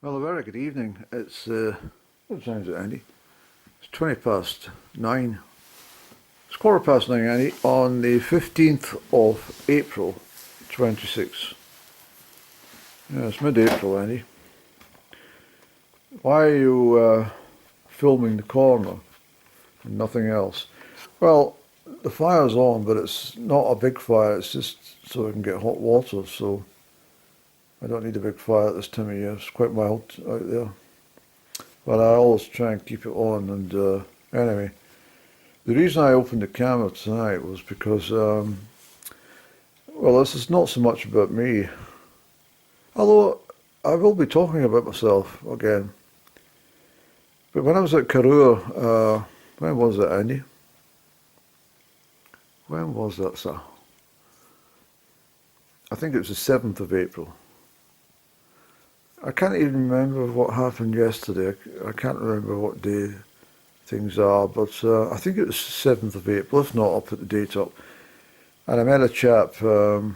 Well, a very good evening. What time is it, Andy? It's 9. It's 9:15, Andy, on the 15th of April, 26. Yeah, it's mid-April, Andy. Why are you filming the corner and nothing else? Well, the fire's on, but it's not a big fire. It's just so I can get hot water, so I don't need a big fire at this time of year. It's quite mild out there. But I always try and keep it on. And anyway, the reason I opened the camera tonight was because, well, this is not so much about me. Although I will be talking about myself again. But when I was at Crieff, when was it, Andy? When was that, sir? I think it was the 7th of April. I can't even remember what happened yesterday. I can't remember what day things are, but I think it was the 7th of April. If not, I'll put the date up. And I met a chap who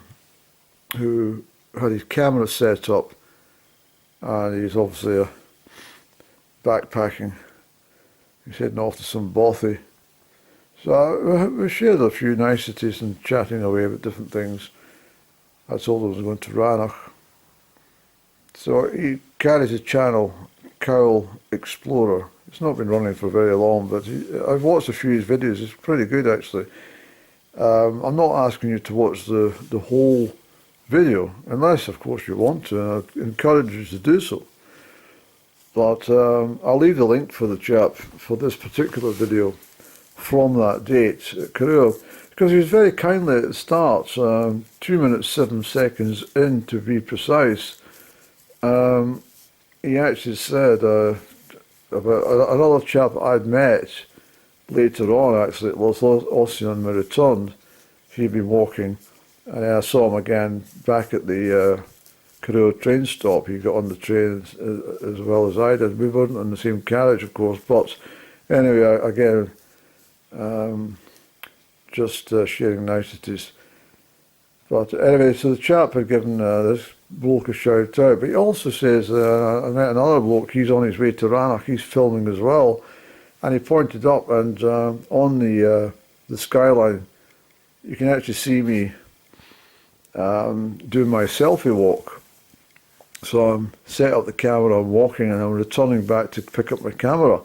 had his camera set up, and he's obviously backpacking. He's heading off to some bothy. So we shared a few niceties and chatting away about different things. I told him I was going to Rannoch. So he carries a channel, Cowl Explorer. It's not been running for very long, but I've watched a few of his videos. It's pretty good, actually. I'm not asking you to watch the whole video, unless, of course, you want to, and I encourage you to do so. But I'll leave the link for the chap for this particular video from that date at Crieff, because he was very kindly at the start, 2 minutes 7 seconds in to be precise. He actually said about another chap I'd met later on, actually, at Loch Ossian on my return. He'd been walking, and I saw him again back at the Crieff train stop. He got on the train as well as I did. We weren't on the same carriage, of course, but anyway, again, just sharing niceties. But anyway, so the chap had given this bloke a shout out, but he also says, I met another bloke, he's on his way to Rannoch, he's filming as well, and he pointed up, and on the skyline, you can actually see me doing my selfie walk. So I'm set up the camera, I'm walking, and I'm returning back to pick up my camera.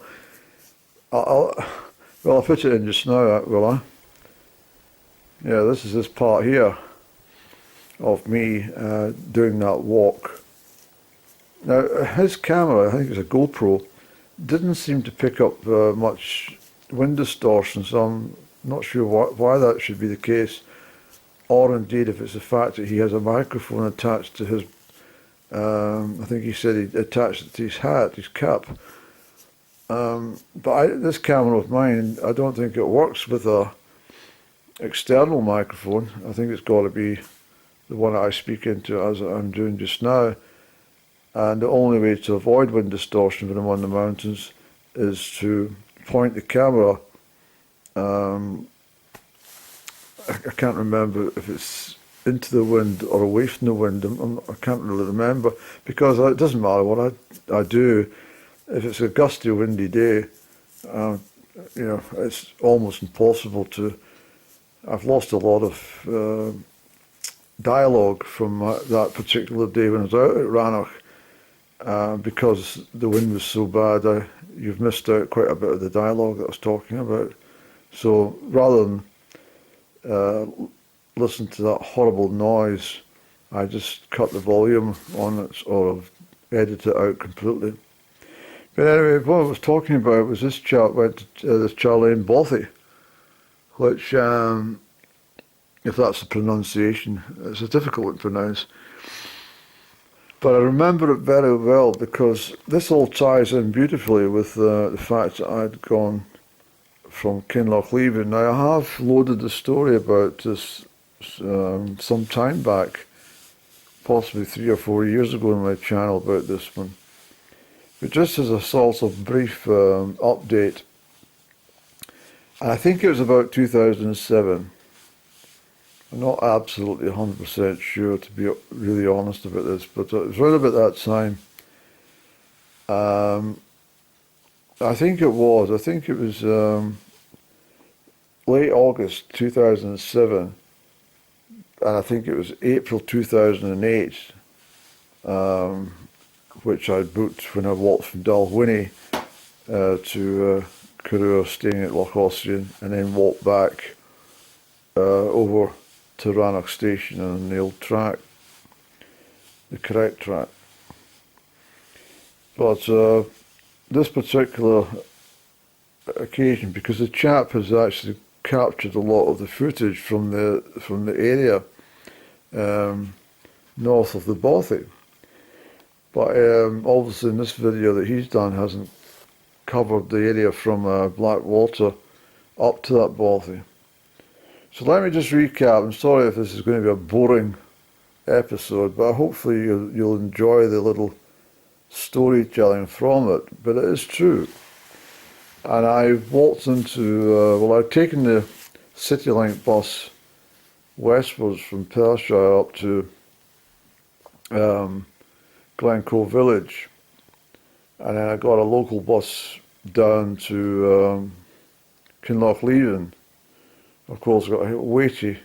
Well, I'll put it in just now, will I? Yeah, this is this part here of me doing that walk. Now, his camera, I think it's a GoPro, didn't seem to pick up much wind distortion, so I'm not sure why that should be the case, or indeed if it's the fact that he has a microphone attached to his, I think he said he attached it to his hat, his cap. But this camera of mine, I don't think it works with a external microphone. I think it's got to be the one that I speak into as I'm doing just now. And the only way to avoid wind distortion when I'm on the mountains is to point the camera. I can't remember if it's into the wind or away from the wind. I can't really remember, because it doesn't matter what I do. If it's a gusty, windy day, you know, it's almost impossible to. I've lost a lot of dialogue from that particular day when I was out at Rannoch, because the wind was so bad. You've missed out quite a bit of the dialogue that I was talking about. So rather than listen to that horrible noise, I just cut the volume on it or edit it out completely. But anyway, what I was talking about was this chap went to this chalet in Bothy, which, if that's the pronunciation, it's a difficult one to pronounce. But I remember it very well, because this all ties in beautifully with the fact that I'd gone from Kinlochleven. Now, I have loaded the story about this some time back, possibly 3 or 4 years ago on my channel about this one. But just as a sort of brief update, I think it was about 2007. I'm not absolutely 100% sure, to be really honest about this, but it was right about that time. I think it was. I think it was late August 2007, and I think it was April 2008, which I booked when I walked from Dalwhinnie to Crieff, staying at Loch Ossian, and then walked back over to Rannoch Station on the old track, the correct track. But this particular occasion, because the chap has actually captured a lot of the footage from the area north of the Bothy, but obviously in this video that he's done hasn't covered the area from Blackwater up to that Bothy. So let me just recap. I'm sorry if this is going to be a boring episode, but hopefully you'll enjoy the little storytelling from it. But it is true. And I walked into, I'd taken the CityLink bus westwards from Perthshire up to Glencoe Village, and then I got a local bus down to Kinlochleven. Of course, I got a weighty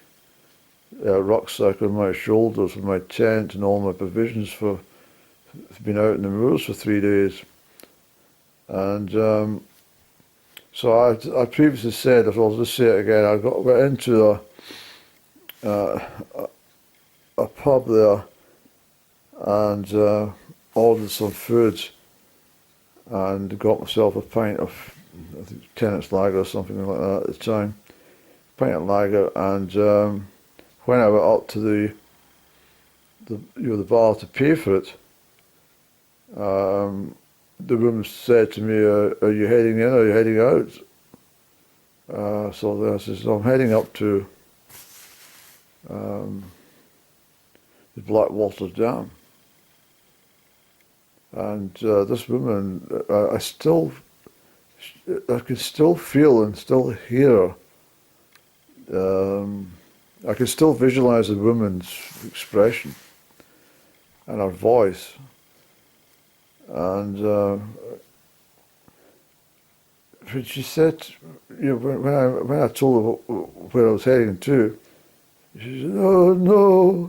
rucksack on my shoulders with my tent and all my provisions for being out in the moors for 3 days. And so I previously said, if I'll just say it again, I went into a pub there and ordered some food and got myself a pint of, I think, Tennant's Lager or something like that at the time. Pint of lager, and when I went up to the bar to pay for it, the woman said to me, "Are you heading in? Or are you heading out?" So I says, "I'm heading up to the Blackwater Dam." And this woman, I could still feel and still hear. I can still visualize the woman's expression and her voice, and when she said, when I told her where I was heading to, she said, "Oh,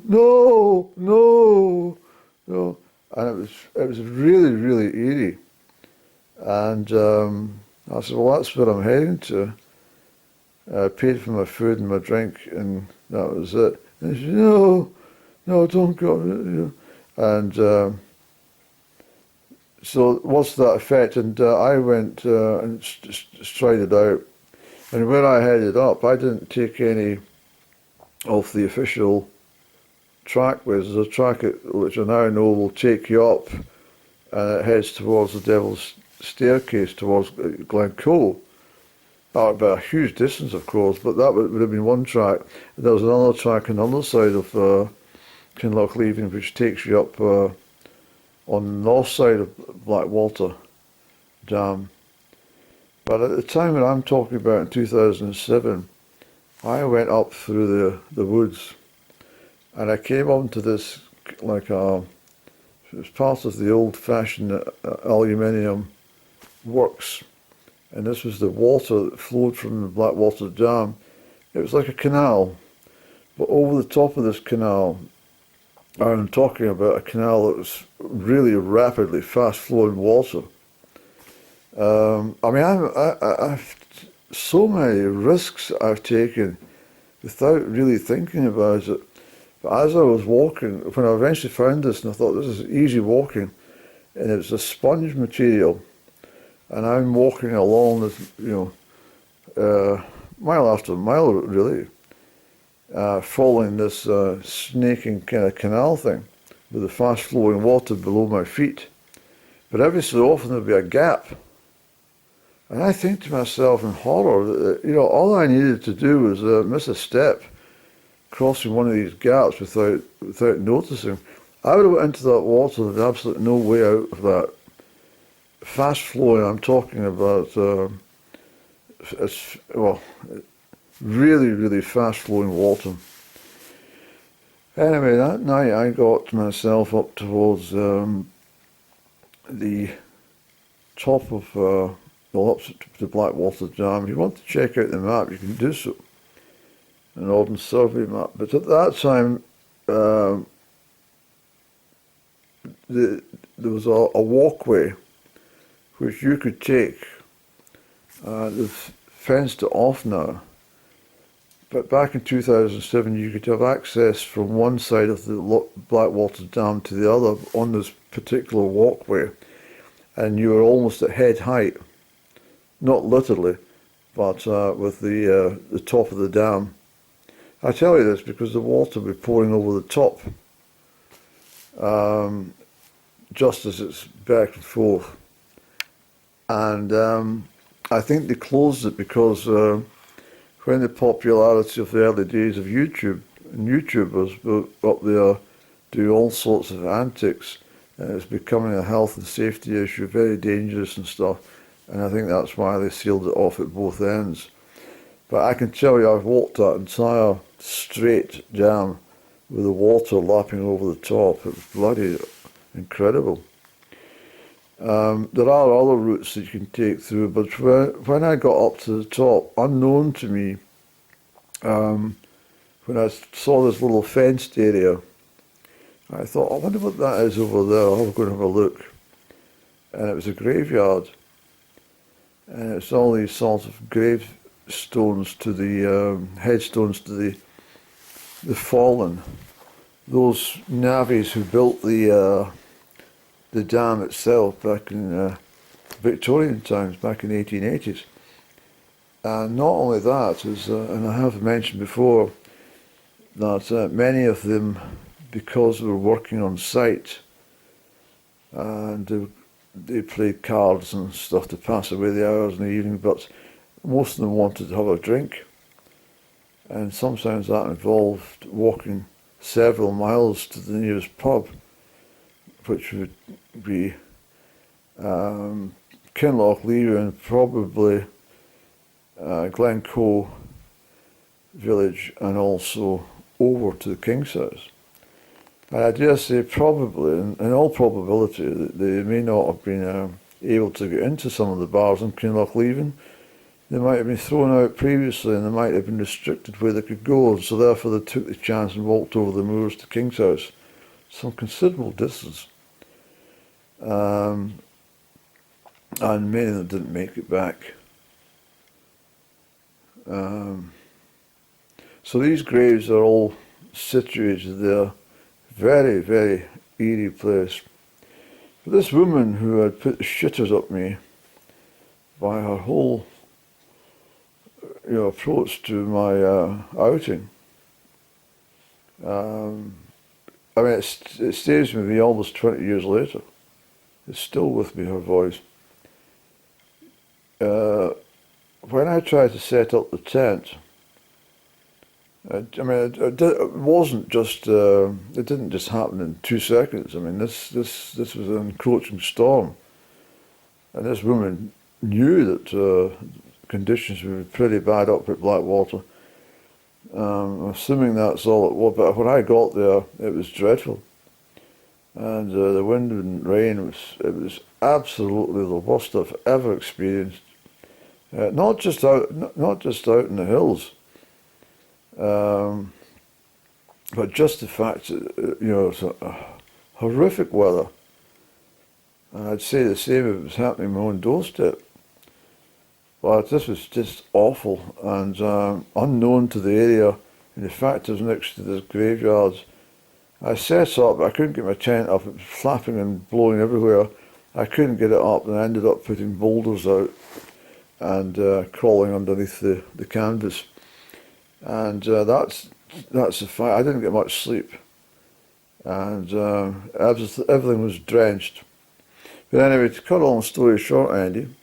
no," and it was really, really eerie, and I said, "Well, that's where I'm heading to." I paid for my food and my drink, and that was it. And she said, "No, don't go." And so what's that effect? And I went and strided out. And where I headed up, I didn't take any of the official trackways. There's a track which I now know will take you up, and it heads towards the Devil's Staircase towards Glencoe. By a huge distance, of course, but that would have been one track. There was another track on the other side of Kinlochleven, which takes you up on the north side of Blackwater Dam. But at the time that I'm talking about, in 2007, I went up through the woods, and I came onto this, it was part of the old-fashioned aluminium works. And this was the water that flowed from the Blackwater Dam. It was like a canal, but over the top of this canal, I'm talking about a canal that was really rapidly fast-flowing water. I've so many risks I've taken without really thinking about it. But as I was walking, when I eventually found this, and I thought, this is easy walking, and it's a sponge material. And I'm walking along this, mile after mile, really, following this snaking kind of canal thing with the fast-flowing water below my feet. But every so often there'd be a gap. And I think to myself in horror that, all I needed to do was miss a step, crossing one of these gaps without noticing. I would have went into that water with absolutely no way out of that. Fast flowing, I'm talking about, really, really fast flowing water. Anyway, that night I got myself up towards the top of up to the Blackwater Dam. If you want to check out the map, you can do so. An Ordnance Survey map. But at that time, there was a walkway which you could take. They've fenced it off now. But back in 2007, you could have access from one side of the Blackwater Dam to the other on this particular walkway, and you were almost at head height, not literally, but with the top of the dam. I tell you this because the water will be pouring over the top, just as it's back and forth. And I think they closed it because when the popularity of the early days of YouTube, and YouTubers were up there doing all sorts of antics, and it's becoming a health and safety issue, very dangerous and stuff, and I think that's why they sealed it off at both ends. But I can tell you, I've walked that entire straight dam with the water lapping over the top. It was bloody incredible. There are other routes that you can take through, but when I got up to the top, unknown to me, when I saw this little fenced area, I thought, I wonder what that is over there. I'll go and have a look. And it was a graveyard. And it's all these sorts of gravestones to the headstones to the fallen. Those navvies who built the dam itself back in Victorian times, back in the 1880s. And not only that, and I have mentioned before, that many of them, because they were working on site, and they played cards and stuff to pass away the hours in the evening, but most of them wanted to have a drink. And sometimes that involved walking several miles to the nearest pub, which would be Kinlochleven, probably Glencoe village, and also over to the King's House. And I dare say probably, in all probability, they may not have been able to get into some of the bars in Kinlochleven. They might have been thrown out previously, and they might have been restricted where they could go, so therefore they took the chance and walked over the moors to King's House, some considerable distance. And many of them didn't make it back. So these graves are all situated there. Very, very eerie place. But this woman who had put the shitters up me by her whole approach to my outing, I mean, it stays with me almost 20 years later. It's still with me, her voice. When I tried to set up the tent, I mean, it wasn't just, it didn't just happen in 2 seconds. I mean, this was an encroaching storm. And this woman knew that conditions would be pretty bad up at Blackwater. Assuming that's all it was, but when I got there, it was dreadful. And the wind and rain, it was absolutely the worst I've ever experienced. Not just out in the hills. But just the fact that, it's a horrific weather. And I'd say the same if it was happening on my own doorstep. But this was just awful and unknown to the area. And the fact I was next to this graveyard, I set up, I couldn't get my tent up, it was flapping and blowing everywhere. I couldn't get it up, and I ended up putting boulders out and crawling underneath the canvas. And that's the fact. I didn't get much sleep, and everything was drenched. But anyway, to cut a long story short, Andy,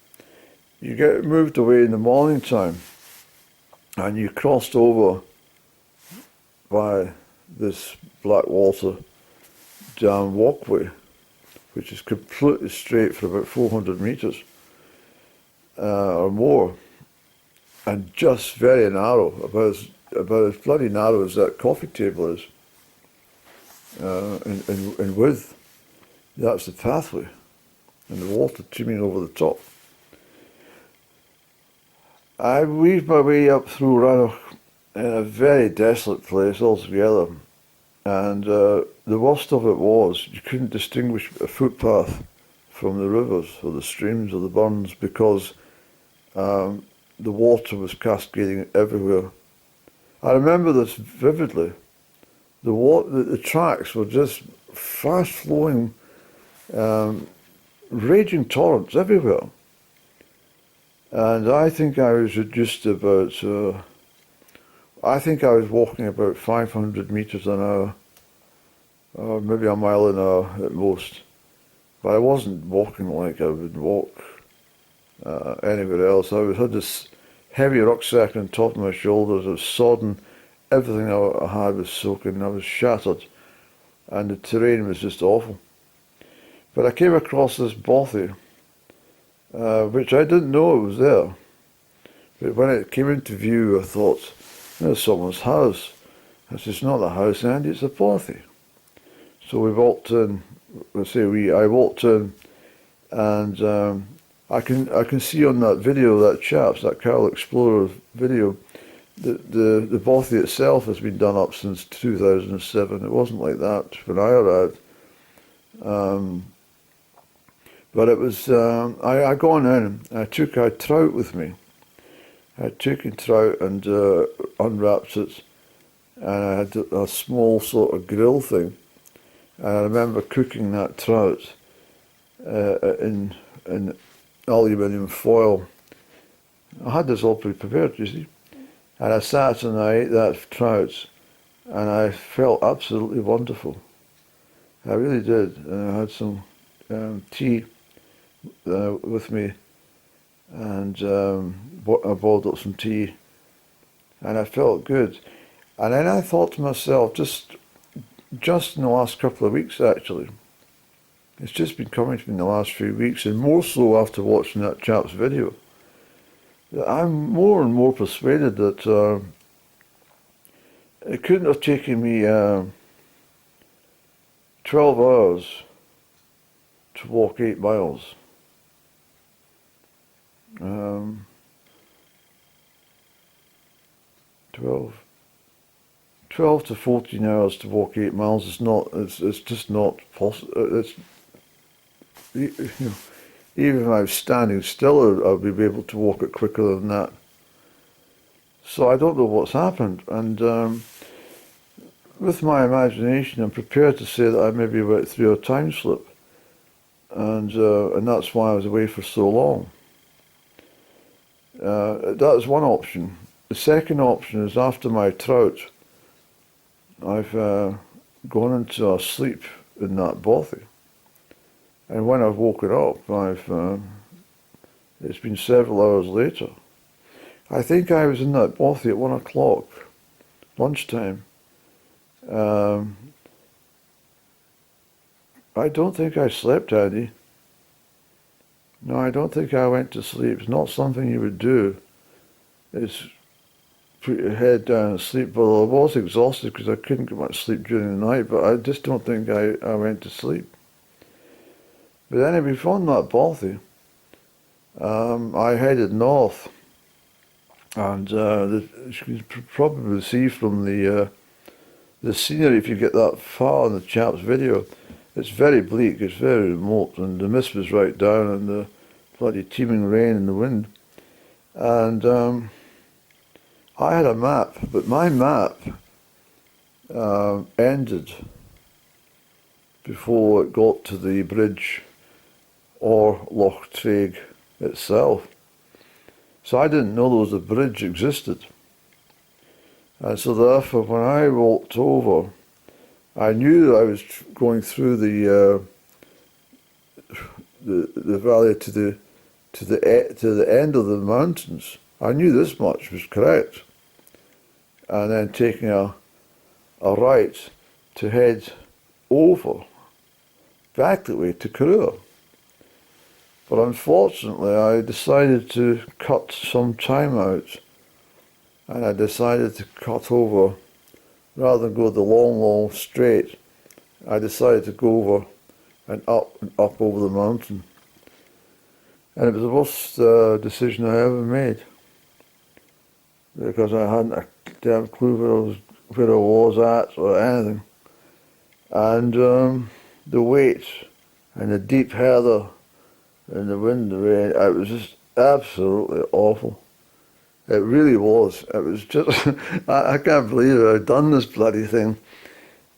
you get moved away in the morning time, and you crossed over by this Blackwater Dam walkway, which is completely straight for about 400 metres or more, and just very narrow, about as bloody narrow as that coffee table is in width. That's the pathway. and the water teeming over the top. I weaved my way up through Rannoch in a very desolate place altogether, and the worst of it was you couldn't distinguish a footpath from the rivers or the streams or the burns because the water was cascading everywhere. I remember this vividly. The tracks were just fast-flowing, raging torrents everywhere. And I think I was reduced to about, I think I was walking about 500 metres an hour, or maybe a mile an hour at most. But I wasn't walking like I would walk anywhere else. I had this heavy rucksack on top of my shoulders. I was sodden. Everything I had was soaking. I was shattered. And the terrain was just awful. But I came across this bothy, which I didn't know it was there. But when it came into view, I thought, there's someone's house. I said, it's not a house, Andy, it's a bothy. So we walked in. I walked in, and I can see on that video, that Carol Explorer video, the bothy itself has been done up since 2007. It wasn't like that when I arrived. But it was, I gone in, I took a trout with me. I had taken trout and unwrapped it, and I had a small sort of grill thing. And I remember cooking that trout in aluminium foil. I had this all prepared, you see. And I sat and I ate that trout, and I felt absolutely wonderful. I really did. And I had some tea with me, and I boiled up some tea, and I felt good. And then I thought to myself, just in the last couple of weeks actually, it's just been coming to me in the last few weeks, and more so after watching that chap's video, that I'm more and more persuaded that it couldn't have taken me 12 hours to walk 8 miles. 12 to 14 hours to walk 8 miles is not, it's just not possible. It's, you know, even if I was standing still, I'd be able to walk it quicker than that. So I don't know what's happened, and with my imagination, I'm prepared to say that I maybe went through a time slip, and that's why I was away for so long. That is one option. The second option is after my trout, I've gone into a sleep in that bothy. And when I've woken up, it's been several hours later. I think I was in that bothy at 1 o'clock, lunchtime. I don't think I slept, Andy. No, I don't think I went to sleep. It's not something you would do. It's put your head down and sleep. Well, I was exhausted because I couldn't get much sleep during the night, but I just don't think I went to sleep. But anyway, from that bothy, I headed north, and you can probably see from the scenery, if you get that far in the chap's video, it's very bleak, it's very remote, and the mist was right down, and the bloody teeming rain and the wind. And I had a map, but my map ended before it got to the bridge or Loch Ossian itself. So I didn't know there was a bridge existed. And so therefore, when I walked over, I knew that I was going through the valley to the end of the mountains. I knew this much was correct. And then taking a right to head over, back that way to Crieff. But unfortunately, I decided to cut some time out, and I decided to cut over, rather than go the long straight. I decided to go over and up over the mountain. And it was the worst decision I ever made, because I hadn't a damn clue where I was at or anything. And the weight and the deep heather and the wind, the rain, it was just absolutely awful. It really was. It was just, I can't believe I'd done this bloody thing.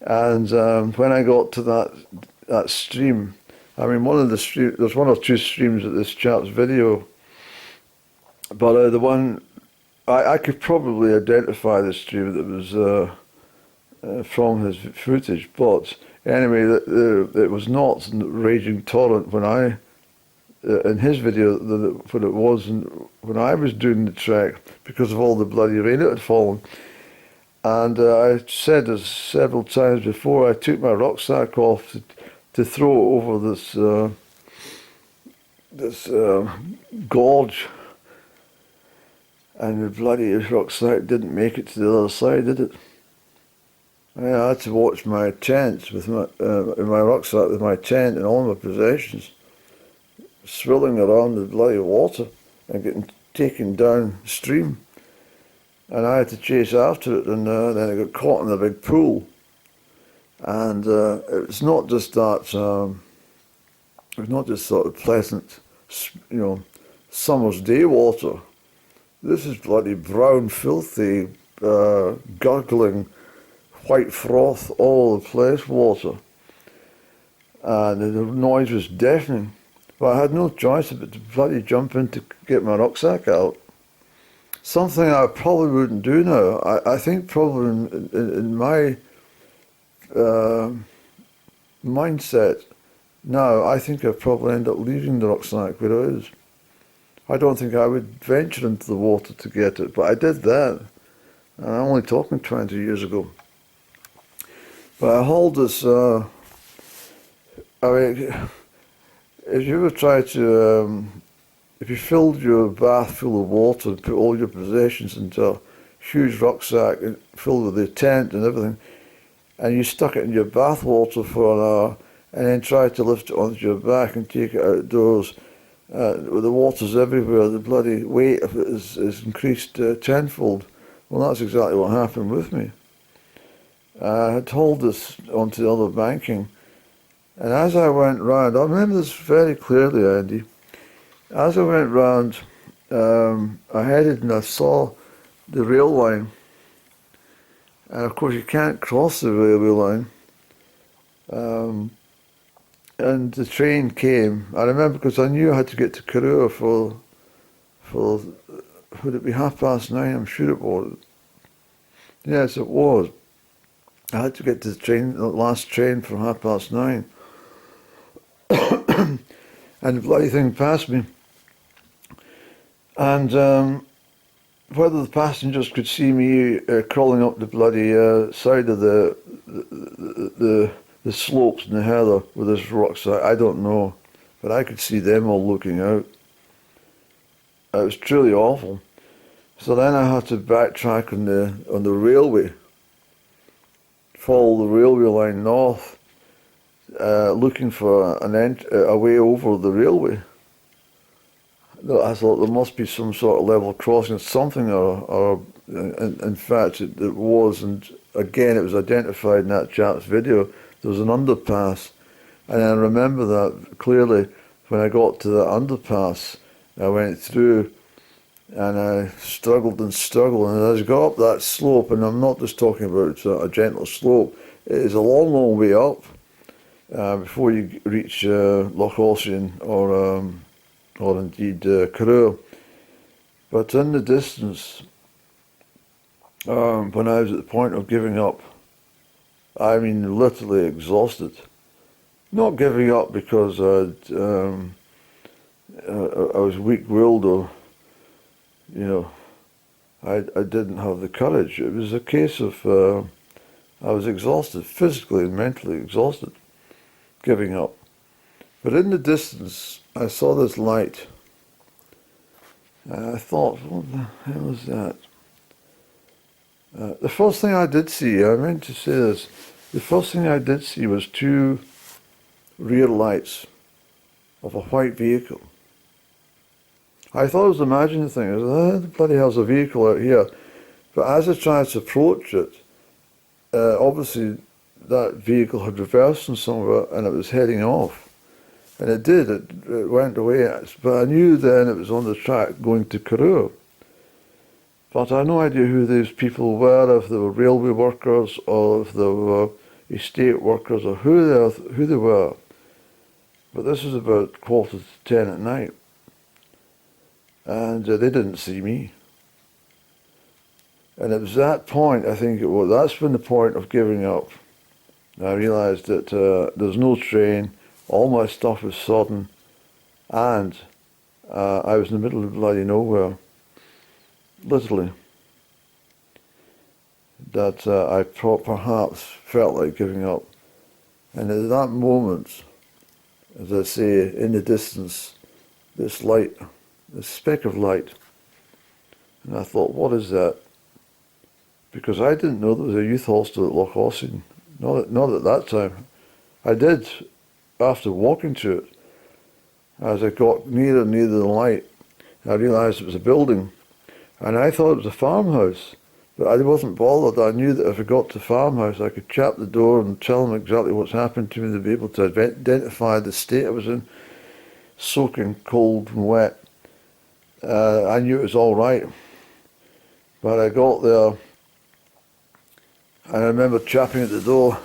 And when I got to that stream, I mean, there's one or two streams at this chap's video, but the one, I could probably identify the stream that was from his footage, but anyway, it was not the raging torrent when in his video, when it was when I was doing the trek, because of all the bloody rain that had fallen. And I said this several times before, I took my rucksack off to throw it over this gorge, and the bloody rucksack didn't make it to the other side, did it? I had to watch my tent with in my rucksack with my tent and all my possessions swirling around the bloody water and getting taken downstream. And I had to chase after it, and then I got caught in a big pool. And it's not just that, it's not just sort of pleasant, summer's day water. This is bloody brown, filthy, gurgling, white froth all over the place water. And the noise was deafening. But I had no choice but to bloody jump in to get my rucksack out. Something I probably wouldn't do now. I think probably in my mindset now, I think I'd probably end up leaving the rucksack where it is. I don't think I would venture into the water to get it, but I did that. And I'm only talking 20 years ago. But I hold this, if you ever try to, if you filled your bath full of water and put all your possessions into a huge rucksack filled with the tent and everything, and you stuck it in your bath water for an hour, and then tried to lift it onto your back and take it outdoors, with the water's everywhere, the bloody weight of it is increased tenfold. Well, that's exactly what happened with me. I had hauled this onto the other banking, and as I went round, I remember this very clearly, Andy. As I went round, I headed and I saw the rail line. And of course you can't cross the railway line. And the train came. I remember because I knew I had to get to Crieff for would it be 9:30? I'm sure it was. Yes, it was. I had to get to the last train for 9:30. And the bloody thing passed me. And whether the passengers could see me crawling up the bloody side of the slopes and the heather with this rucksack, I don't know. But I could see them all looking out. It was truly awful. So then I had to backtrack on the railway, follow the railway line north, looking for a way over the railway. I thought there must be some sort of level crossing, something, or in fact it was, and again it was identified in that chap's video. There was an underpass, and I remember that clearly. When I got to the underpass, I went through, and I struggled, and as I got up that slope, and I'm not just talking about a gentle slope, it is a long, long way up before you reach Loch Ossian or indeed Crieff. But in the distance, when I was at the point of giving up, I mean literally exhausted. Not giving up because I was weak-willed or, I didn't have the courage. It was a case of I was exhausted, physically and mentally exhausted, giving up. But in the distance, I saw this light. I thought, what the hell is that? The first thing I did see, I meant to say this, the first thing I did see was two rear lights of a white vehicle. I thought I was imagining things. The bloody hell's a vehicle out here? But as I tried to approach it, obviously that vehicle had reversed from somewhere and it was heading off. And it did, it went away. But I knew then it was on the track going to Crieff. But I had no idea who these people were, if they were railway workers or if they were estate workers or who they were. But this was about 10:15 at night. And they didn't see me. And it was that point, I think it was, that's been the point of giving up. I realised that there's no train, all my stuff was sodden, and I was in the middle of bloody nowhere, literally. That I perhaps felt like giving up. And at that moment, as I say, in the distance, this light, this speck of light, and I thought, what is that? Because I didn't know there was a youth hostel at Loch Ossian. Not at that time. I did after walking to it. As I got nearer and nearer the light, I realised it was a building. And I thought it was a farmhouse. But I wasn't bothered. I knew that if I got to the farmhouse, I could chap the door and tell them exactly what's happened to me. They'd be able to identify the state I was in, soaking cold and wet. I knew it was all right. But I got there, and I remember chapping at the door,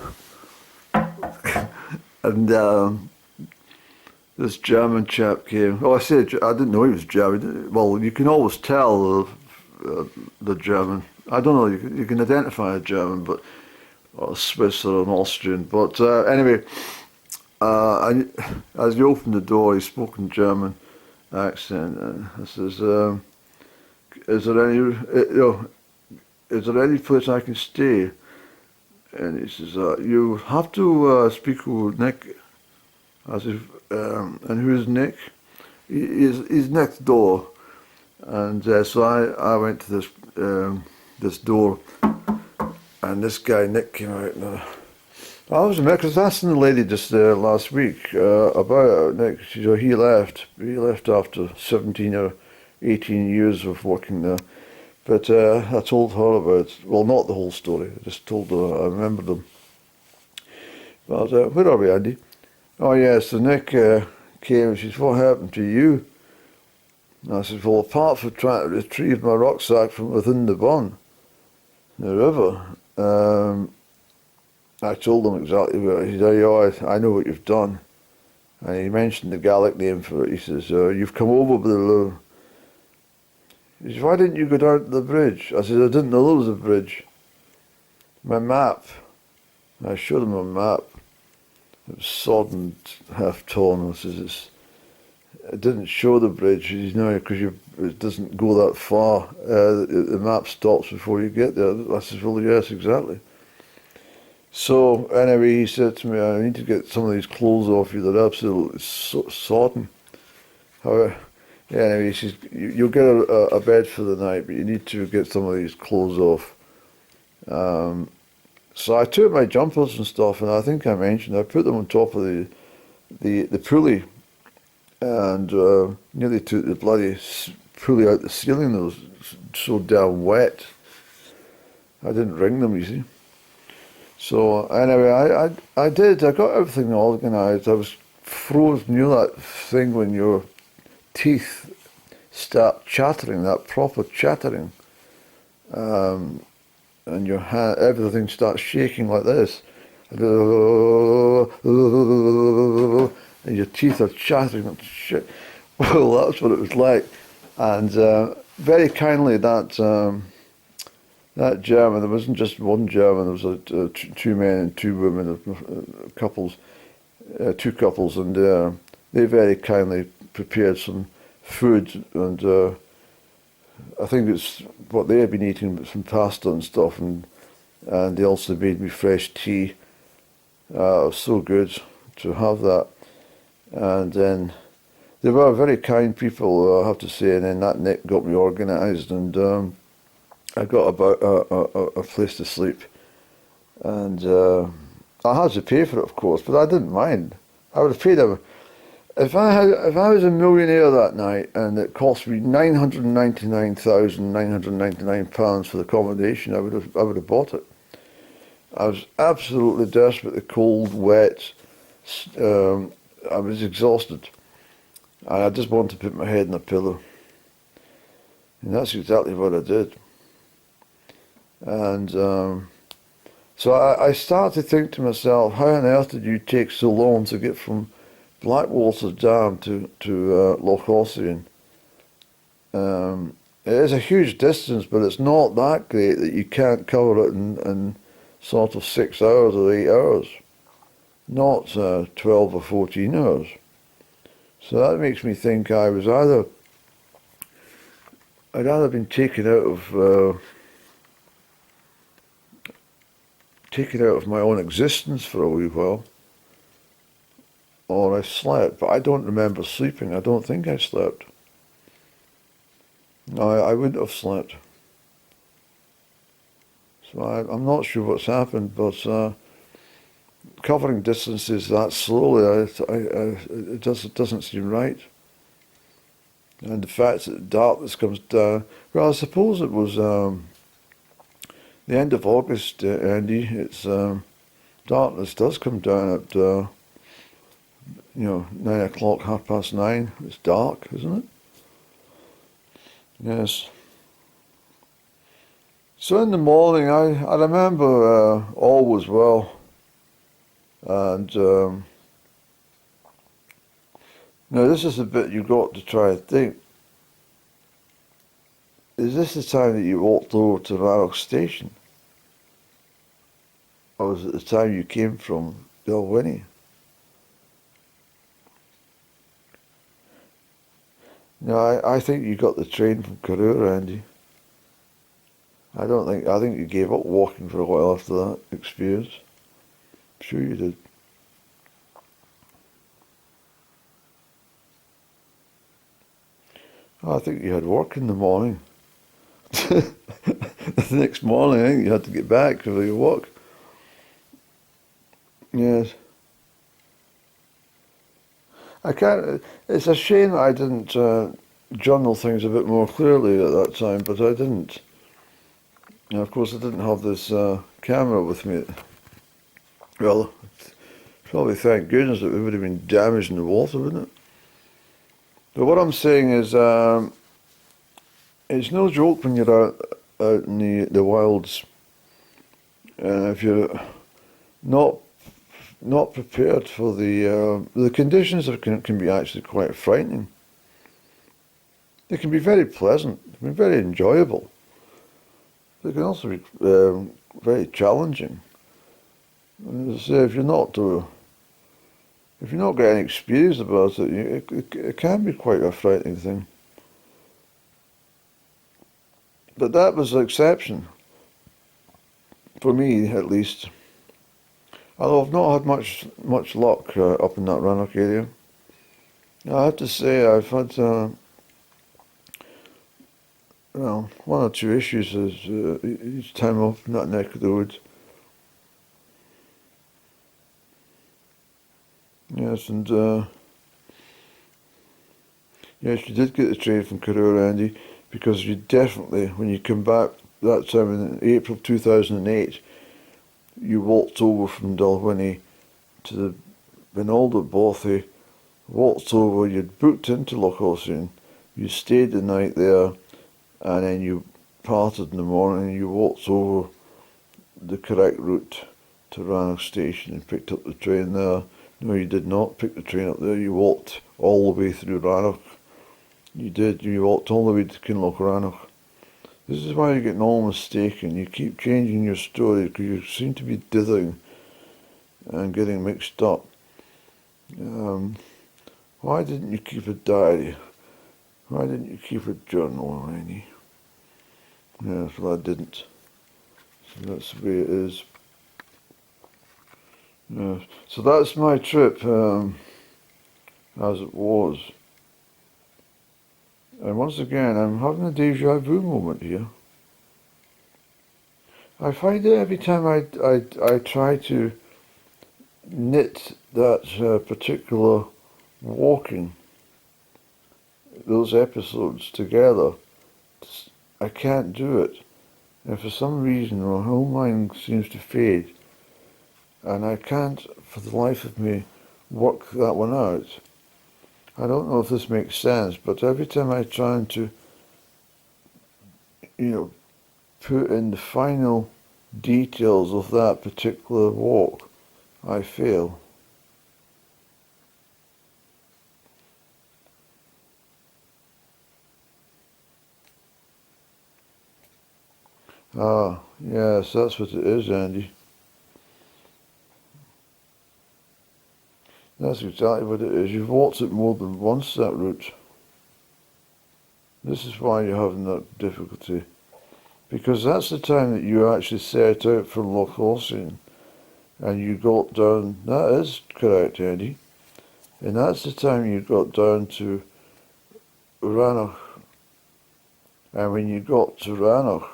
and this German chap came. Oh, I didn't know he was German. Well, you can always tell the German. I don't know, you can identify a German, but or a Swiss or an Austrian. But anyway, as he opened the door, he spoke in German accent. I says, "Is there any place I can stay?" And he says, "You have to speak with Nick." I said, "And who's Nick?" He's next door. And so I went to this door, and this guy Nick came out. And I was amazed because asking the lady just last week about Nick. He left. He left after 17 or 18 years of working there. But I told her about, well, not the whole story. I just told her I remembered them. But where are we, Andy? Oh yes, so Nick came and she said, "What happened to you?" And I said, "Well, apart from trying to retrieve my rucksack from within the burn, the river, I told him exactly where. He said, "Oh, I know what you've done." And he mentioned the Gaelic name for it. He says, "You've come over below." He says, "Why didn't you go down to the bridge?" I said, "I didn't know there was a bridge." My map. I showed him a map. It was sodden, half torn. I says, it didn't show the bridge, because it doesn't go that far. The map stops before you get there. I says, "Well, yes, exactly." So anyway, he said to me, "I need to get some of these clothes off you. They're absolutely sodden." However, anyway, he says, "You'll get a bed for the night, but you need to get some of these clothes off." So I took my jumpers and stuff, and I think I mentioned I put them on top of the pulley, and nearly took the bloody pulley out the ceiling. It was so damn wet. I didn't ring them, you see. So anyway, I did. I got everything organised. I was frozen. You know that thing when your teeth start chattering, that proper chattering, and your hand, everything starts shaking like this, and your teeth are chattering and shit. Well, that's what it was like. And very kindly, that German, there wasn't just one German, there was two men and two women, couples, two couples, and they very kindly prepared some food, and I think it's what they had been eating, some pasta and stuff, and they also made me fresh tea. It was so good to have that. And then they were very kind people, I have to say, and then that Nick got me organised, and I got about a place to sleep. And I had to pay for it, of course, but I didn't mind. I would have paid if I was a millionaire that night and it cost me £999,999 for the accommodation, I would have bought it. I was absolutely desperate. The cold, wet. I was exhausted, and I just wanted to put my head in a pillow, and that's exactly what I did. And so I started to think to myself, how on earth did you take so long to get from Blackwater Dam to Loch Ossian? It is a huge distance, but it's not that great that you can't cover it in sort of 6 hours or 8 hours, not 12 or 14 hours. So that makes me think I'd either been taken out of my own existence for a wee while, or I slept, but I don't remember sleeping. I don't think I slept. No, I wouldn't have slept. So I'm not sure what's happened, but covering distances that slowly, it doesn't seem right. And the fact that darkness comes down, well, I suppose it was the end of August, Andy. It's darkness does come down at 9 o'clock, 9:30. It's dark, isn't it? Yes. So in the morning, I remember all was well, and now this is the bit you've got to try and think. Is this the time that you walked over to Rannoch Station? Or was it the time you came from Dalwhinnie? No, I think you got the train from Carrera, Andy. I think you gave up walking for a while after that experience. I'm sure you did. I think you had work in the morning. The next morning, I think you had to get back for your work. Yes. It's a shame that I didn't journal things a bit more clearly at that time, but I didn't. And of course, I didn't have this camera with me. Well, probably thank goodness that we would have been damaged in the water, wouldn't it? But what I'm saying is, it's no joke when you're out in the wilds, and if you're not prepared for the conditions can be actually quite frightening. They can be very pleasant, they can be very enjoyable. They can also be very challenging. And as I say, if you're not getting experience about it, it can be quite a frightening thing. But that was the exception, for me at least. Although I've not had much luck up in that Rannoch area. I have to say I've had one or two issues each time up in that neck of the woods. Yes, and yes, you did get the train from Carrera, Andy, because you definitely, when you come back that time in April 2008, you walked over from Dalwhinnie to the Benalder Bothy, walked over, you'd booked into Loch Ossian, you stayed the night there, and then you parted in the morning and you walked over the correct route to Rannoch Station and picked up the train there. No, you did not pick the train up there, you walked all the way through Rannoch. You walked all the way to Kinlochleven. This is why you're getting all mistaken. You keep changing your story because you seem to be dithering and getting mixed up. Why didn't you keep a diary? Why didn't you keep a journal, Rainey? Yes, well, I didn't. So that's the way it is. Yes. So that's my trip, as it was. And once again, I'm having a deja vu moment here. I find that every time I try to knit that particular walking those episodes together, I can't do it. And for some reason, my whole mind seems to fade, and I can't, for the life of me, work that one out. I don't know if this makes sense, but every time I try to, put in the final details of that particular walk, I fail. Ah, yes, that's what it is, Andy. That's exactly what it is. You've walked it more than once, that route. This is why you're having that difficulty. Because that's the time that you actually set out from Loch Ossian, and you got down, that is correct, Andy, and that's the time you got down to Rannoch. And when you got to Rannoch,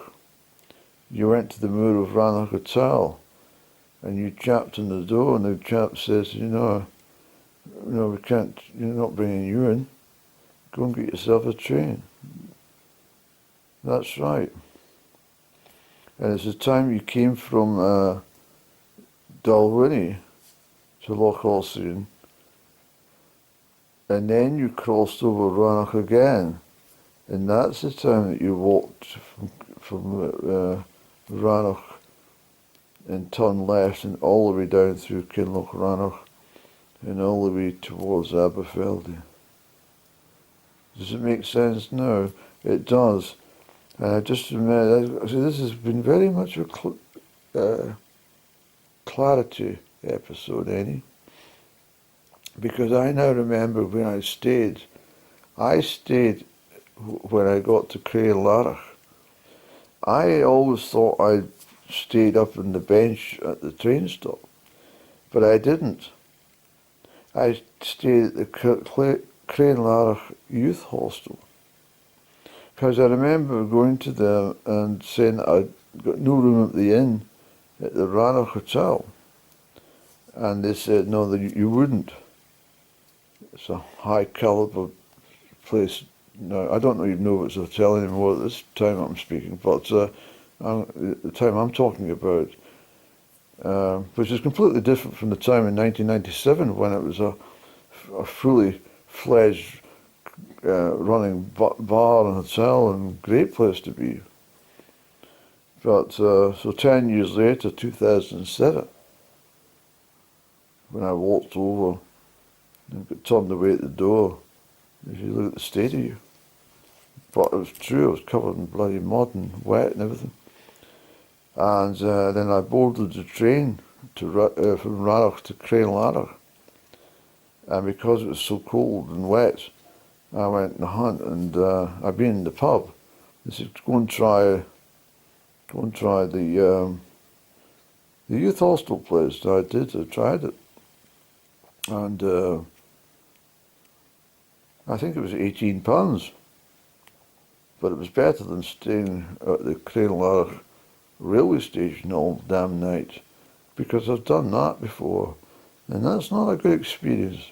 you went to the moor of Rannoch Tale, and you tapped on the door, and the chap says, we can't, you're not bringing you in. Go and get yourself a train. That's right. And it's the time you came from Dalwhinnie to Loch Ossian, and then you crossed over Rannoch again, and that's the time that you walked from Rannoch and turned left and all the way down through Kinlochleven and all the way towards Aberfeldy. Does it make sense now? It does. And I just remember, this has been very much a clarity episode, Annie, because I now remember when I stayed when I got to Kinlochleven. I always thought I'd stayed up on the bench at the train stop, but I didn't. I stayed at the Kinlochleven Youth Hostel, because I remember going to them and saying that I'd got no room at the inn at the Rannoch Hotel, and they said no, that you wouldn't. It's a high caliber place. Now I don't even know if it's a hotel anymore at this time I'm speaking, but the time I'm talking about, which is completely different from the time in 1997 when it was a fully fledged running bar and hotel and great place to be. But so 10 years later, 2007, when I walked over and got turned away at the door, if you look at the state of you. But it was true, I was covered in bloody mud and wet and everything. And then I boarded the train from Rannoch to Kinlochleven. And because it was so cold and wet, I went on a hunt, and I'd been in the pub. They said, go and try the youth hostel place. So I did, I tried it. And I think it was £18, but it was better than staying at the Kinlochleven railway station all damn night, because I've done that before, and that's not a good experience.